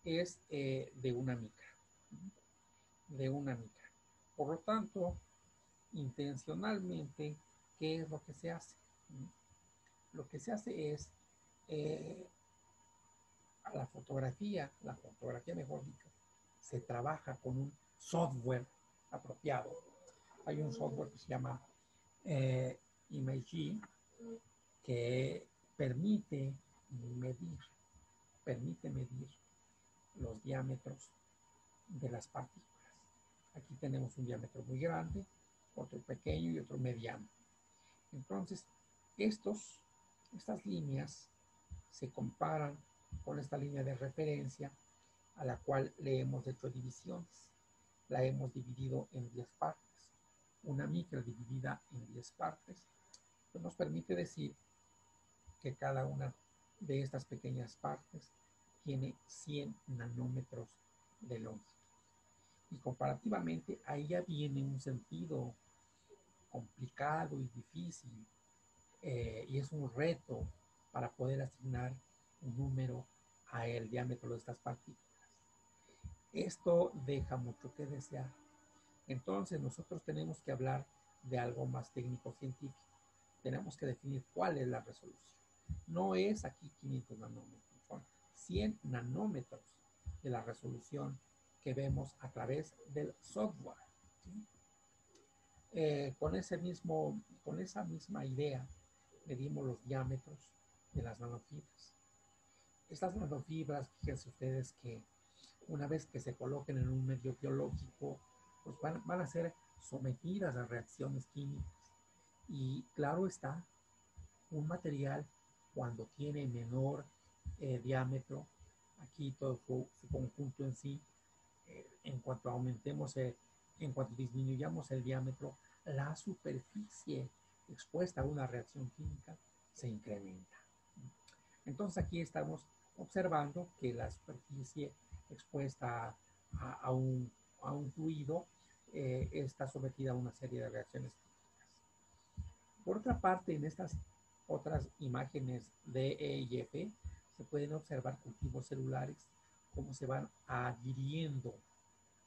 es de una micra, de una micra. Por lo tanto, intencionalmente, ¿qué es lo que se hace? Lo que se hace es eh, a la fotografía mejor dicho, se trabaja con un software apropiado. Hay un software que se llama Imagi que permite medir, permite medir los diámetros de las partículas. Aquí tenemos un diámetro muy grande, otro pequeño y otro mediano. Entonces, estas líneas se comparan con esta línea de referencia a la cual le hemos hecho divisiones. La hemos dividido en 10 partes. Una micra dividida en 10 partes pues nos permite decir que cada una de estas pequeñas partes tiene 100 nanómetros de longitud. Y comparativamente ahí ya viene un sentido complicado y difícil, y es un reto para poder asignar un número a el diámetro de estas partículas. Esto deja mucho que desear. Entonces nosotros tenemos que hablar de algo más técnico-científico. Tenemos que definir cuál es la resolución. No es aquí 500 nanómetros, son 100 nanómetros de la resolución que vemos a través del software. ¿Sí? Con esa misma idea medimos los diámetros de las nanofibras. Estas nanofibras, fíjense ustedes que una vez que se coloquen en un medio biológico, pues van a ser sometidas a reacciones químicas. Y claro está, un material cuando tiene menor diámetro, aquí todo su conjunto en sí, en cuanto aumentemos, en cuanto disminuyamos el diámetro, la superficie expuesta a una reacción química se incrementa. Entonces aquí estamos observando que la superficie expuesta a un fluido está sometida a una serie de reacciones químicas. Por otra parte, en estas otras imágenes de E y F se pueden observar cultivos celulares cómo se van adhiriendo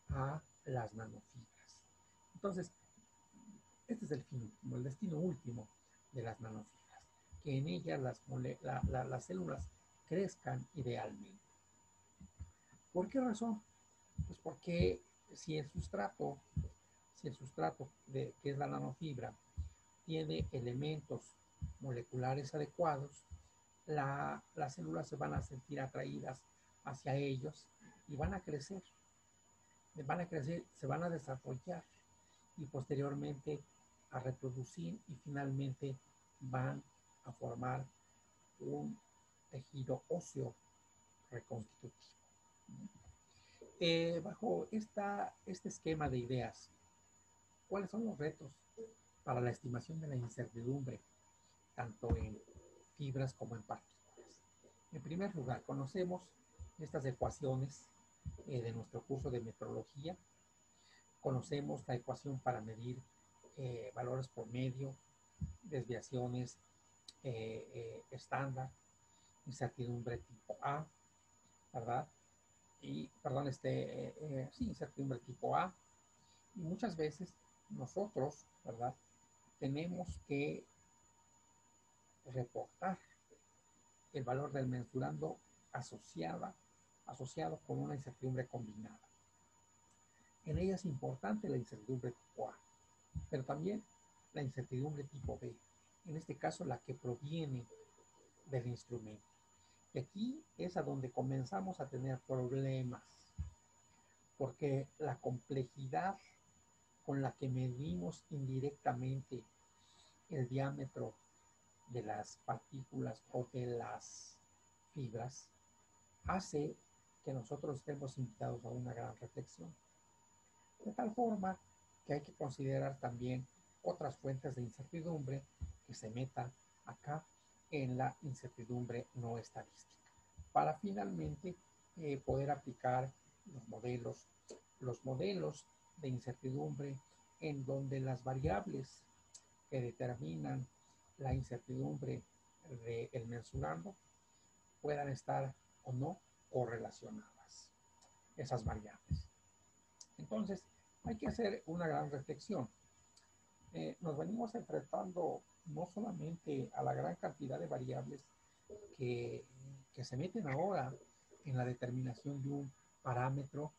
a las nanofibras. Entonces, este es el fin último, el destino último de las nanofibras, que en ellas las células crezcan idealmente. ¿Por qué razón? Pues porque si el sustrato, si el sustrato que es la nanofibra tiene elementos moleculares adecuados, las células se van a sentir atraídas hacia ellos y van a crecer, se van a desarrollar y posteriormente a reproducir y finalmente van a formar un tejido óseo reconstitutivo. Bajo este esquema de ideas, ¿cuáles son los retos para la estimación de la incertidumbre, tanto en fibras como en partículas? En primer lugar, conocemos estas ecuaciones de nuestro curso de metrología. Conocemos la ecuación para medir valores por medio, desviaciones estándar, incertidumbre tipo A, ¿verdad? Y, perdón, sí, incertidumbre tipo A. Y muchas veces nosotros, ¿verdad? Tenemos que reportar el valor del mensurando asociado con una incertidumbre combinada. En ella es importante la incertidumbre tipo A, pero también la incertidumbre tipo B, en este caso la que proviene del instrumento. Y aquí es a donde comenzamos a tener problemas, porque la complejidad con la que medimos indirectamente el diámetro de las partículas o de las fibras hace que nosotros estemos invitados a una gran reflexión. De tal forma que hay que considerar también otras fuentes de incertidumbre que se metan acá en la incertidumbre no estadística, para finalmente poder aplicar los modelos de incertidumbre en donde las variables que determinan la incertidumbre del mensurando puedan estar o no correlacionadas. esas variables. Entonces, hay que hacer una gran reflexión. Nos venimos enfrentando no solamente a la gran cantidad de variables que, que se meten ahora en la determinación de un parámetro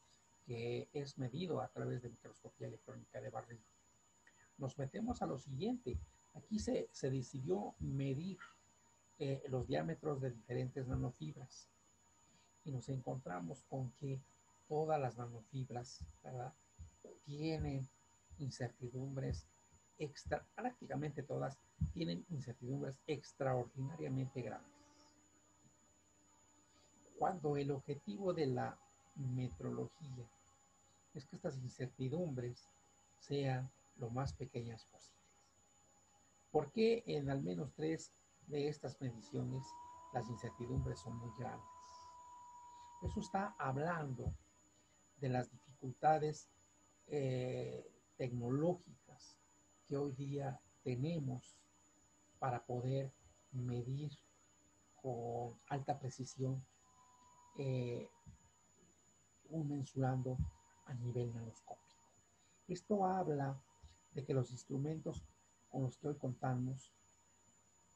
que es medido a través de microscopía electrónica de barrido. Nos metemos a lo siguiente. Aquí se decidió medir los diámetros de diferentes nanofibras y nos encontramos con que todas las nanofibras, ¿verdad?, tienen incertidumbres prácticamente todas tienen incertidumbres extraordinariamente grandes. Cuando el objetivo de la metrología es que estas incertidumbres sean lo más pequeñas posibles. ¿Por qué en al menos 3 de estas mediciones las incertidumbres son muy grandes? Eso está hablando de las dificultades tecnológicas que hoy día tenemos para poder medir con alta precisión un mensurando a nivel nanoscópico. Esto habla de que los instrumentos con los que hoy contamos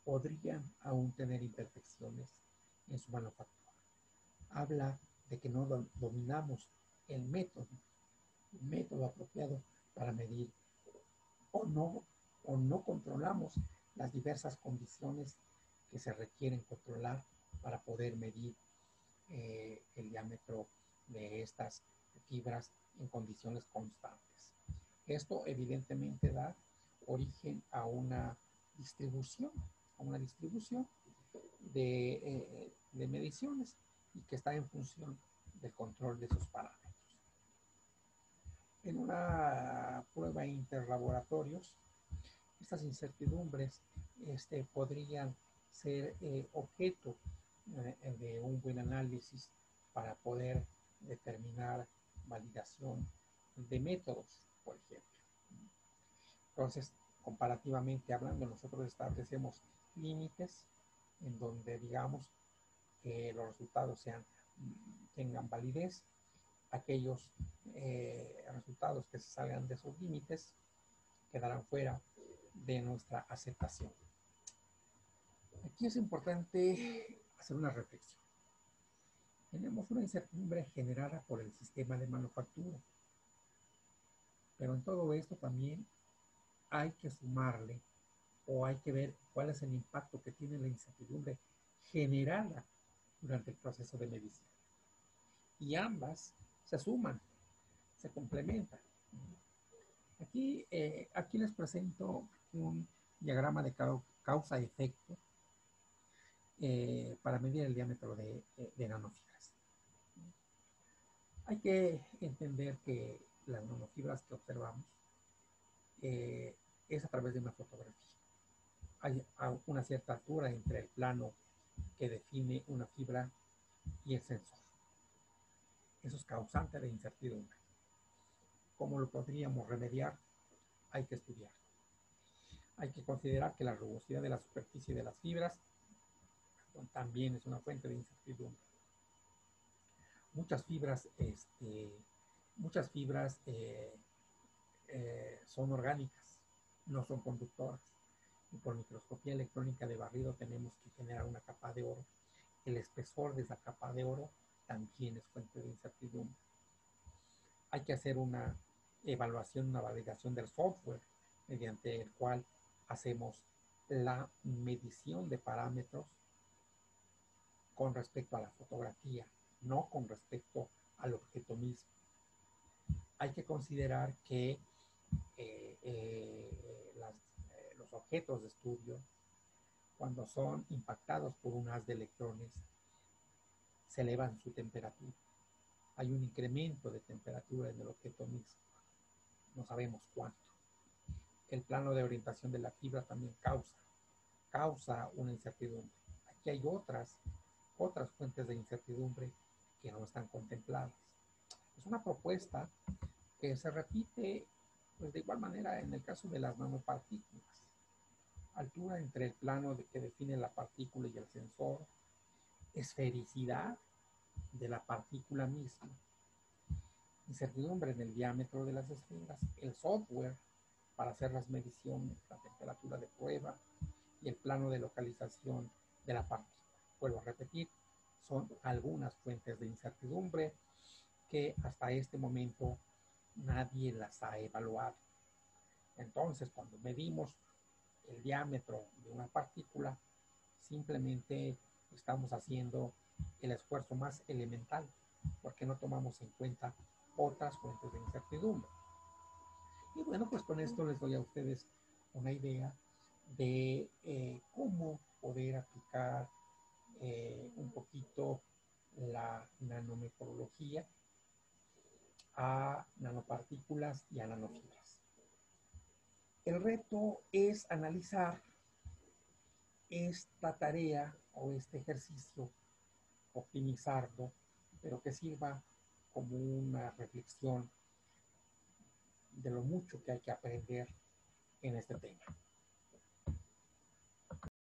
podrían aún tener imperfecciones en su manufactura. Habla de que no dominamos el método apropiado para medir o no controlamos las diversas condiciones que se requieren controlar para poder medir el diámetro de estas fibras en condiciones constantes. Esto evidentemente da origen a una distribución de mediciones y que está en función del control de esos parámetros. En una prueba interlaboratorios, estas incertidumbres podrían ser objeto de un buen análisis para poder determinar validación de métodos, por ejemplo. Entonces, comparativamente hablando, nosotros establecemos límites en donde digamos que los resultados tengan validez. Aquellos resultados que se salgan de esos límites quedarán fuera de nuestra aceptación. Aquí es importante hacer una reflexión. Tenemos una incertidumbre generada por el sistema de manufactura, pero en todo esto también hay que sumarle o hay que ver cuál es el impacto que tiene la incertidumbre generada durante el proceso de medición. Y ambas se suman, se complementan. Aquí les presento un diagrama de causa-efecto para medir el diámetro de nanofibras. Hay que entender que las nanofibras que observamos es a través de una fotografía. Hay una cierta altura entre el plano que define una fibra y el sensor. Eso es causante de incertidumbre. ¿Cómo lo podríamos remediar? Hay que estudiar. Hay que considerar que la rugosidad de la superficie de las fibras también es una fuente de incertidumbre. Muchas fibras son orgánicas, no son conductoras. Y por microscopía electrónica de barrido tenemos que generar una capa de oro. El espesor de esa capa de oro también es fuente de incertidumbre. Hay que hacer una evaluación, una validación del software mediante el cual hacemos la medición de parámetros con respecto a la fotografía, no con respecto al objeto mismo. Hay que considerar que los objetos de estudio, cuando son impactados por un haz de electrones, se elevan su temperatura. Hay un incremento de temperatura en el objeto mismo. No sabemos cuánto. El plano de orientación de la fibra también causa una incertidumbre. Aquí hay otras fuentes de incertidumbre que no están contempladas. Es una propuesta que se repite pues, de igual manera en el caso de las nanopartículas. Altura entre el plano que define la partícula y el sensor, esfericidad de la partícula misma, incertidumbre en el diámetro de las esferas, el software para hacer las mediciones, la temperatura de prueba y el plano de localización de la partícula. Vuelvo a repetir, son algunas fuentes de incertidumbre que hasta este momento nadie las ha evaluado. Entonces, cuando medimos el diámetro de una partícula, simplemente estamos haciendo el esfuerzo más elemental, porque no tomamos en cuenta otras fuentes de incertidumbre. Y bueno, pues con esto les doy a ustedes una idea de cómo poder aplicar un poquito la nanometrología a nanopartículas y a nanofibras. El reto es analizar esta tarea o este ejercicio, optimizarlo, pero que sirva como una reflexión de lo mucho que hay que aprender en este tema.